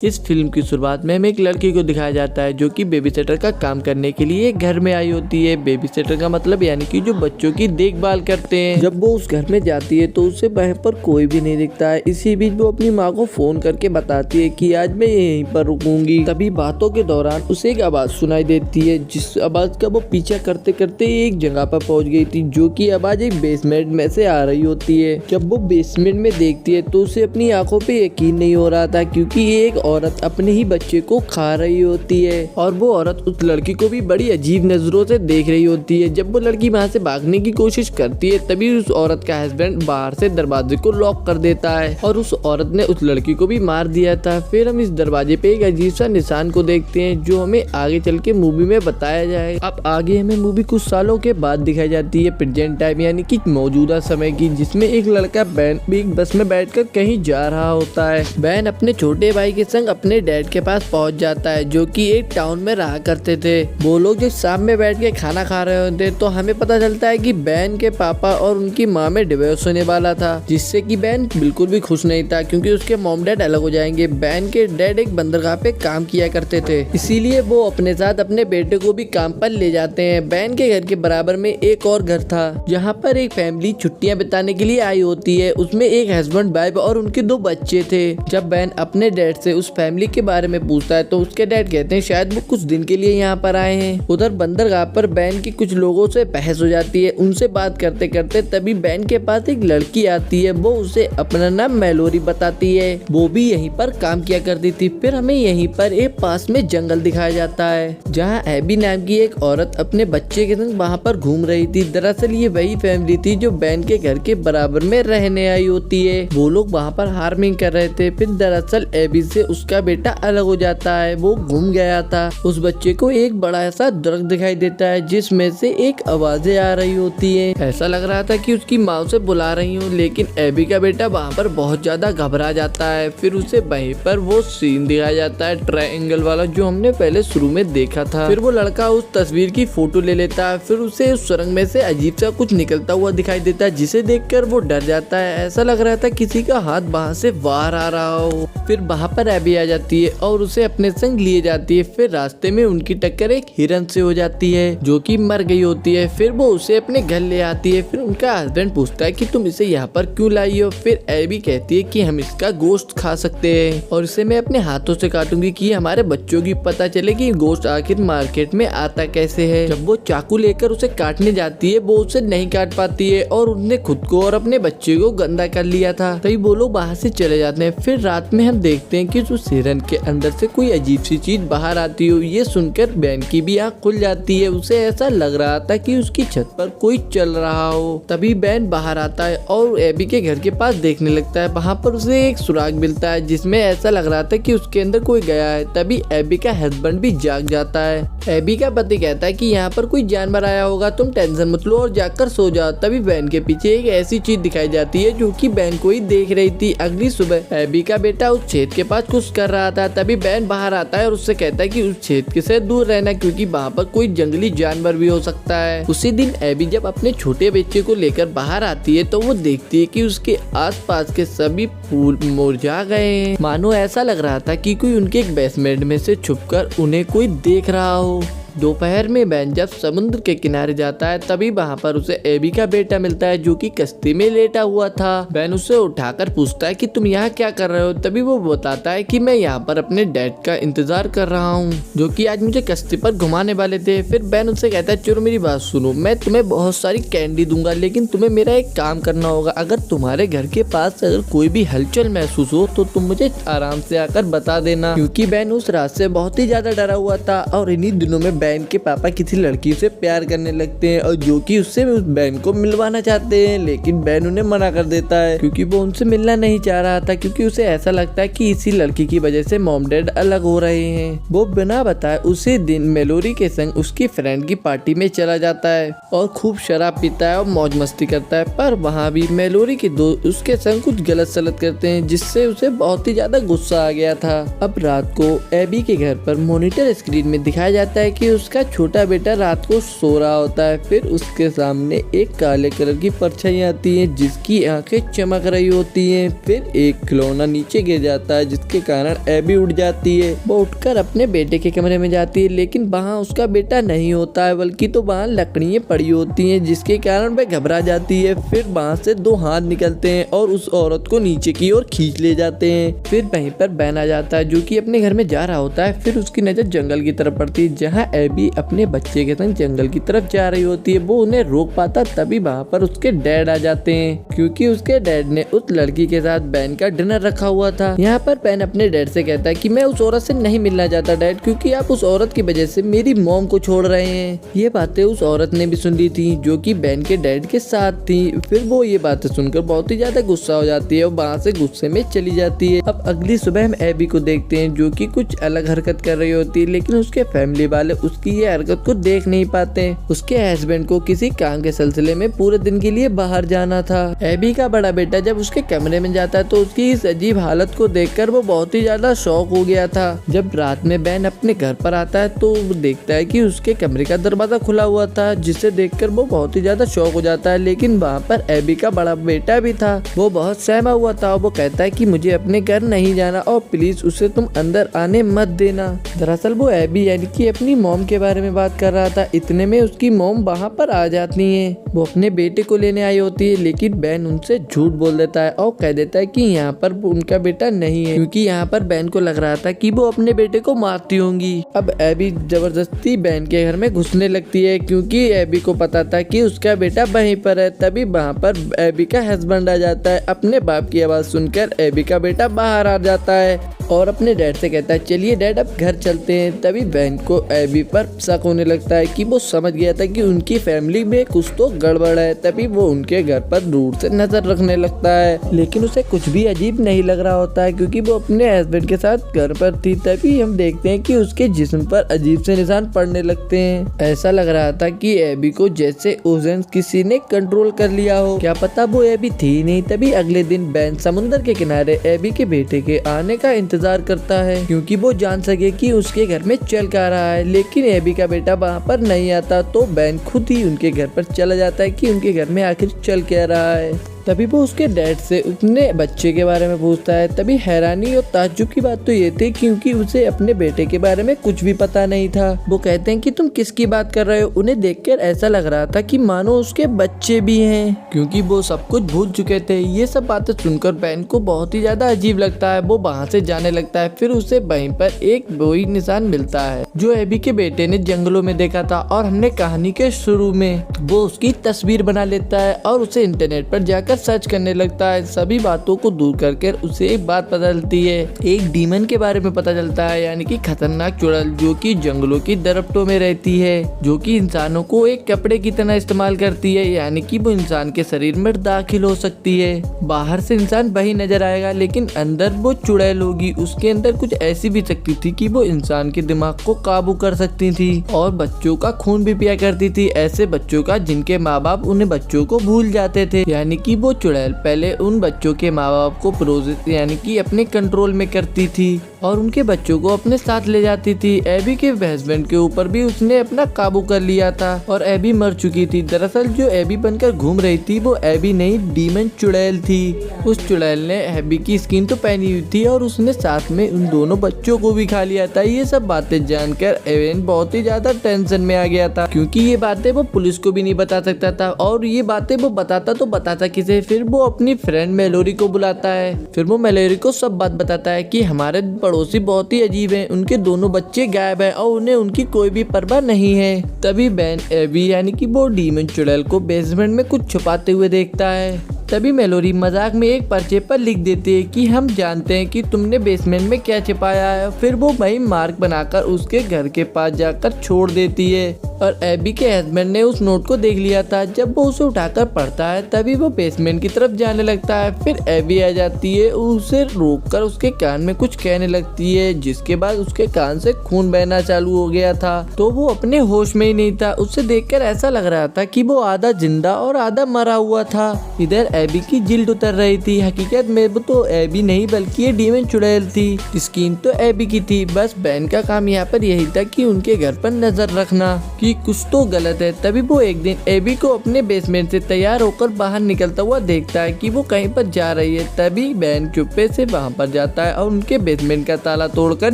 इस फिल्म की शुरुआत में हमें एक लड़की को दिखाया जाता है जो कि बेबीसिटर का काम करने के लिए घर में आई होती है। बेबीसिटर का मतलब यानी कि जो बच्चों की देखभाल करते हैं। जब वो उस घर में जाती है तो उसे वहाँ पर कोई भी नहीं दिखता है। इसी बीच वो अपनी माँ को फोन करके बताती है कि आज मैं यहीं पर रुकूंगी। तभी बातों के दौरान उसे एक आवाज सुनाई देती है, जिस आवाज का वो पीछा करते करते एक जगह पर पहुँच गई थी, जो की आवाज एक बेसमेंट में से आ रही होती है। जब वो बेसमेंट में देखती है तो उसे अपनी आंखों पे यकीन नहीं हो रहा था, क्योंकि एक औरत अपने ही बच्चे को खा रही होती है और वो औरत उस लड़की को भी बड़ी अजीब नजरों से देख रही होती है। जब वो लड़की वहाँ से भागने की कोशिश करती है तभी उस औरत का हस्बैंड बाहर से दरवाजे को लॉक कर देता है और उस औरत ने उस लड़की को भी मार दिया था। फिर हम इस दरवाजे पे एक अजीब सा निशान को देखते हैं जो हमें आगे चल के मूवी में बताया जाए। अब आगे हमें मूवी कुछ सालों के बाद दिखाई जाती है, प्रेजेंट टाइम यानी कि मौजूदा समय की, जिसमें एक लड़का बैन एक बस में बैठकर कहीं जा रहा होता है। बैन अपने छोटे भाई के संग अपने डैड के पास पहुंच जाता है, जो कि एक टाउन में रहा करते थे। वो लोग जब शाम में बैठ के खाना खा रहे होते तो हमें पता चलता है कि बैन के पापा और उनकी माँ में डिवोर्स होने वाला था, जिससे कि बैन बिल्कुल भी खुश नहीं था, क्योंकि उसके मॉम डैड अलग हो जाएंगे। बैन के डैड एक बंदरगाह पे काम किया करते थे, इसीलिए वो अपने साथ अपने बेटे को भी काम पर ले जाते हैं। बैन के घर के बराबर में एक और घर था, जहाँ पर एक फैमिली छुट्टियाँ बिताने के लिए आई होती है। उसमें एक हस्बैंड वाइफ और उनके 2 बच्चे थे। जब बैन अपने डैड से उस फैमिली के बारे में पूछता है तो उसके डैड कहते हैं शायद वो कुछ दिन के लिए यहाँ पर आए हैं। उधर बंदरगाह पर बैन की कुछ लोगों से बहस हो जाती है। उनसे बात करते करते तभी बैन के पास एक लड़की आती है। वो उसे अपना नाम मेलोरी बताती है, वो भी यहीं पर काम किया करती थी। फिर हमें यहीं पर एक पास में जंगल दिखाया जाता है, जहाँ एबी नाम की एक औरत अपने बच्चे के संग वहाँ पर घूम रही थी। दरअसल ये वही फैमिली थी जो बैन के घर के बराबर में रहने आई होती है। वो लोग वहाँ पर हार्मिंग कर रहे थे। फिर दरअसल एबी से उसका बेटा अलग हो जाता है, वो घूम गया था। उस बच्चे को एक बड़ा ऐसा दरख्त दिखाई देता है, जिसमें से एक आवाजें आ रही होती है। ऐसा लग रहा था कि उसकी माँ उसे बुला रही हो, लेकिन एबी का बेटा वहाँ पर बहुत ज्यादा घबरा जाता है। फिर उसे वहीं पर वो सीन दिखाया जाता है ट्रायंगल वाला, जो हमने पहले शुरू में देखा था। फिर वो लड़का उस तस्वीर की फोटो ले लेता है। फिर उसे उस सुरंग में से अजीब सा कुछ निकलता हुआ दिखाई देता है, जिसे देखकर वो डर जाता है। ऐसा लग रहा था किसी का हाथ वहाँ से बाहर आ रहा हो। फिर वहाँ पर एबी आ जाती है और उसे अपने संग लिए जाती है। फिर रास्ते में उनकी टक्कर एक हिरन से हो जाती है, जो कि मर गई होती है। फिर वो उसे अपने घर ले आती है। फिर उनका हस्बैंड पूछता है कि तुम इसे यहाँ पर क्यों लाई हो। फिर एबी कहती है कि हम इसका गोश्त खा सकते हैं और इसे मैं अपने हाथों से काटूंगी, कि हमारे बच्चों की पता चले कि गोश्त आखिर मार्केट में आता कैसे है। जब वो चाकू लेकर उसे काटने जाती है, वो उसे नहीं काट पाती है और उसने खुद को और अपने बच्चे को गंदा कर लिया था। तभी वो लोग बाहर से चले जाते हैं। फिर रात में हम देखते हैं कि उस हिरन के अंदर से कोई अजीब सी चीज बाहर आती हो। ये सुनकर बैन की भी आँख खुल जाती है। उसे ऐसा लग रहा था कि उसकी छत पर कोई चल रहा हो। तभी बैन बाहर आता है और एबी के घर के पास देखने लगता है। वहाँ पर उसे एक सुराग मिलता है, जिसमें ऐसा लग रहा था कि उसके अंदर कोई गया है। तभी एबी का हस्बैंड भी जाग जाता है। एबी का पति कहता है कि यहाँ पर कोई जानवर आया होगा, तुम टेंशन मत लो और जाकर सो जाओ। तभी बैन के पीछे एक ऐसी चीज दिखाई जाती है जो कि बैन को ही देख रही थी। अगली सुबह एबी का बेटा उस छेद के पास कुछ कर रहा था। तभी बैन बाहर आता है और उससे कहता है कि उस छेद से दूर रहना, क्योंकि वहाँ पर कोई जंगली जानवर भी हो सकता है। उसी दिन एबी जब अपने छोटे बच्चे को लेकर बाहर आती है तो वो देखती है कि उसके आसपास के सभी फूल मुरझा गए हैं। मानो ऐसा लग रहा था कि कोई उनके एक बेसमेंट में से छुपकर उन्हें कोई देख रहा हो। दोपहर में बैन जब समुद्र के किनारे जाता है तभी वहाँ पर उसे एबी का बेटा मिलता है, जो कि कश्ती में लेटा हुआ था। बैन उसे उठाकर पूछता है कि तुम यहाँ क्या कर रहे हो। तभी वो बताता है कि मैं यहाँ पर अपने डैड का इंतजार कर रहा हूँ, जो कि आज मुझे कश्ती पर घुमाने वाले थे। फिर बैन उनसे कहता है चलो मेरी बात सुनो, मैं तुम्हें बहुत सारी कैंडी दूंगा, लेकिन तुम्हें मेरा एक काम करना होगा। अगर तुम्हारे घर के पास अगर कोई भी हलचल महसूस हो तो तुम मुझे आराम से आकर बता देना, क्योंकि बैन उस रात से बहुत ही ज्यादा डरा हुआ था और इन्हीं दिनों में बैन के पापा किसी लड़की से प्यार करने लगते हैं और जो कि उससे उस बैन को मिलवाना चाहते हैं, लेकिन बैन उन्हें मना कर देता है, क्योंकि वो उनसे मिलना नहीं चाह रहा था, क्योंकि उसे ऐसा लगता है कि इसी लड़की की वजह से मॉम डैड अलग हो रहे हैं। वो बिना बताए उसी दिन मेलोरी के संग उसकी फ्रेंड की पार्टी में चला जाता है और खूब शराब पीता है और मौज मस्ती करता है। पर वहाँ भी मेलोरी के दोस्त उसके संग कुछ गलत सलत करते हैं, जिससे उसे बहुत ही ज्यादा गुस्सा आ गया था। अब रात को एबी के घर पर मॉनिटर स्क्रीन में दिखाया जाता है कि उसका छोटा बेटा रात को सो रहा होता है। फिर उसके सामने एक काले कलर की परछाई आती है जिसकी आंखें चमक रही होती हैं। फिर एक खिलौना नीचे गिर जाता है जिसके कारण एबी उठ जाती है। वो उठकर अपने बेटे के कमरे में जाती है, लेकिन वहाँ उसका बेटा नहीं होता है, बल्कि तो वहाँ लकड़ियाँ पड़ी होती हैं जिसके कारण वह घबरा जाती है। फिर वहाँ से दो हाथ निकलते हैं और उस औरत को नीचे की ओर खींच ले जाते हैं। फिर वहीं पर बैन आ जाता है जो कि अपने घर में जा रहा होता है। फिर उसकी नजर जंगल की तरफ पड़ती है जहाँ एबी अपने बच्चे के संग जंगल की तरफ जा रही होती है। वो उन्हें रोक पाता, तभी वहाँ पर उसके डैड आ जाते हैं क्योंकि उसके डैड ने उस लड़की के साथ बैन का डिनर रखा हुआ था। यहाँ पर बैन अपने डैड से कहता है कि मैं उस औरत से नहीं मिलना चाहता डैड, क्योंकि आप उस औरत की वजह से मेरी मॉम को छोड़ रहे हैं। ये बातें उस औरत ने भी सुन ली थी जो कि बैन के डैड के साथ थी। फिर वो ये बातें सुनकर बहुत ही ज्यादा गुस्सा हो जाती है और वहाँ से गुस्से में चली जाती है। अब अगली सुबह हम एबी को देखते हैं जो कि कुछ अलग हरकत कर रही होती है, लेकिन उसके फैमिली वाले उसकी ये हरकत को देख नहीं पाते। उसके हस्बैंड को किसी काम के सिलसिले में पूरे दिन के लिए बाहर जाना था। एबी का बड़ा बेटा जब उसके कमरे में जाता है तो उसकी इस अजीब हालत को देखकर वो बहुत ही ज्यादा शॉक हो गया था। जब रात में बैन अपने घर पर आता है तो वो देखता है कि उसके कमरे का दरवाजा खुला हुआ था, जिसे देखकर वो बहुत ही ज्यादा शॉक हो जाता है। लेकिन वहाँ पर एबी का बड़ा बेटा भी था। वो बहुत सहमा हुआ था। वो कहता है कि मुझे अपने घर नहीं जाना और प्लीज उसे तुम अंदर आने मत देना। दरअसल वो एबी यानी कि अपनी मॉम के बारे में बात कर रहा था। इतने में उसकी मॉम वहाँ पर आ जाती है। वो अपने बेटे को लेने आई होती है, लेकिन बैन उनसे झूठ बोल देता है और कह देता है कि यहाँ पर उनका बेटा नहीं है, क्योंकि यहाँ पर बैन को लग रहा था कि वो अपने बेटे को मारती होंगी। अब एबी जबरदस्ती बैन के घर में घुसने लगती है क्योंकि एबी को पता था कि उसका बेटा वहीं पर है। तभी वहाँ पर एबी का हस्बैंड आ जाता है। अपने बाप की आवाज सुनकर एबी का बेटा बाहर आ जाता है और अपने डैड से कहता है चलिए डैड अब घर चलते हैं। तभी बैन को एबी पर शक होने लगता है कि वो समझ गया था कि उनकी फैमिली में कुछ तो गड़बड़ है। तभी वो उनके घर पर दूर से नजर रखने लगता है, लेकिन उसे कुछ भी अजीब नहीं लग रहा होता है क्योंकि वो अपने हस्बैंड के साथ घर पर थी। तभी हम देखते हैं कि उसके जिस्म पर अजीब से निशान पड़ने लगते हैं। ऐसा लग रहा था कि एबी को जैसे ओजन किसी ने कंट्रोल कर लिया हो। क्या पता वो एबी थी नहीं। तभी अगले दिन बैन समुद्र के किनारे एबी के बेटे के आने का इंतजार करता है क्योंकि वो जान सके कि उसके घर में चल क्या रहा है। लेकिन एबी का बेटा वहाँ पर नहीं आता तो बैन खुद ही उनके घर पर चला जाता है कि उनके घर में आखिर चल क्या रहा है। तभी वो उसके डैड से अपने बच्चे के बारे में पूछता है। तभी हैरानी और ताज्जुब की बात तो ये थी क्योंकि उसे अपने बेटे के बारे में कुछ भी पता नहीं था। वो कहते हैं कि तुम किसकी बात कर रहे हो। उन्हें देखकर ऐसा लग रहा था कि मानो उसके बच्चे भी हैं, क्योंकि वो सब कुछ भूल चुके थे। ये सब बातें सुनकर बैन को बहुत ही ज्यादा अजीब लगता है। वो वहाँ से जाने लगता है। फिर उसे वहीं पर एक वही निशान मिलता है जो एबी के बेटे ने जंगलों में देखा था और हमने कहानी के शुरू में। वो उसकी तस्वीर बना लेता है और उसे इंटरनेट पर जाकर सर्च करने लगता है। सभी बातों को दूर करके उसे एक बात पता चलती है। एक डीमन के बारे में पता चलता है, यानी कि खतरनाक चुड़ैल जो कि जंगलों की दरफ्तों में रहती है, जो कि इंसानों को एक कपड़े की तरह इस्तेमाल करती है। यानी कि वो इंसान के शरीर में दाखिल हो सकती है। बाहर से इंसान वही नजर आएगा लेकिन अंदर वो चुड़ैल होगी। उसके अंदर कुछ ऐसी भी शक्ति थी कि वो इंसान के दिमाग को काबू कर सकती थी और बच्चों का खून भी पिया करती थी। ऐसे बच्चों का जिनके माँ बाप उन्हें बच्चों को भूल जाते थे। यानी कि वो चुड़ैल पहले उन बच्चों के माँ बाप को प्रोजेक्ट यानी कि अपने कंट्रोल में करती थी और उनके बच्चों को अपने साथ ले जाती थी। एबी के हस्बैंड के ऊपर भी उसने अपना काबू कर लिया था और एबी मर चुकी थी। दरअसल जो एबी बनकर घूम रही थी वो एबी नहीं डीमन चुड़ैल थी। उस चुड़ैल ने एबी की स्किन तो पहनी हुई थी और उसने साथ में उन दोनों बच्चों को भी खा लिया था। ये सब बातें जानकर एवन बहुत ही ज्यादा टेंशन में आ गया था क्योंकि ये बातें वो पुलिस को भी नहीं बता सकता था और ये बातें वो बताता तो बताता किसे। फिर वो अपनी फ्रेंड मेलोरी को बुलाता है। फिर वो मेलोरी को सब बात बताता है कि हमारे पड़ोसी बहुत ही अजीब हैं, उनके दोनों बच्चे गायब हैं और उन्हें उनकी कोई भी परवाह नहीं है। तभी बैन एबी यानी कि वो डीमन चुड़ैल को बेसमेंट में कुछ छुपाते हुए देखता है। तभी मेलोरी मजाक में एक पर्चे पर लिख देती है कि हम जानते हैं कि तुमने बेसमेंट में क्या छिपाया है। फिर वो वही मार्क बनाकर उसके घर के पास जाकर छोड़ देती है और एबी के हस्बैंड ने उस नोट को देख लिया था। जब वो उसे उठाकर पढ़ता है तभी वो बेसमेंट की तरफ जाने लगता है। फिर एबी आ जाती है, उसे रोककर उसके कान में कुछ कहने लगती है, जिसके बाद उसके कान से खून बहना चालू हो गया था। तो वो अपने होश में ही नहीं था। उसे देखकर ऐसा लग रहा था कि वो आधा जिंदा और आधा मरा हुआ था। इधर एबी की जिल्द उतर रही थी। हकीकत में वो तो एबी नहीं बल्कि ये डीमन चुड़ैल थी। स्किन तो एबी की थी, बस बेन का काम यहाँ पर यही था कि उनके घर पर नजर रखना कि कुछ तो गलत है। तभी वो एक दिन एबी को अपने बेसमेंट से तैयार होकर बाहर निकलता हुआ देखता है कि वो कहीं पर जा रही है। तभी बेन चुप्पे से वहाँ पर जाता है और उनके बेसमेंट का ताला तोड़कर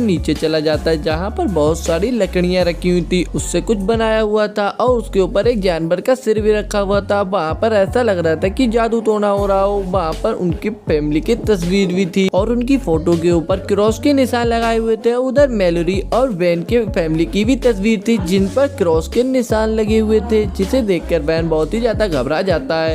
नीचे चला जाता है, जहाँ पर बहुत सारी लकड़ियाँ रखी हुई थी, उससे कुछ बनाया हुआ था और उसके ऊपर एक जानवर का सिर भी रखा हुआ था। वहाँ पर ऐसा लग रहा था कि जादू टोना हो रहा हो। वहाँ पर उनकी फैमिली की तस्वीर भी थी और उनकी फोटो के ऊपर क्रॉस के निशान लगाए हुए थे। उधर मेलोरी और बेन के फैमिली की भी तस्वीर थी जिन पर क्रॉस के निशान लगे हुए थे, जिसे देखकर बेन बहुत ही ज्यादा घबरा जाता है।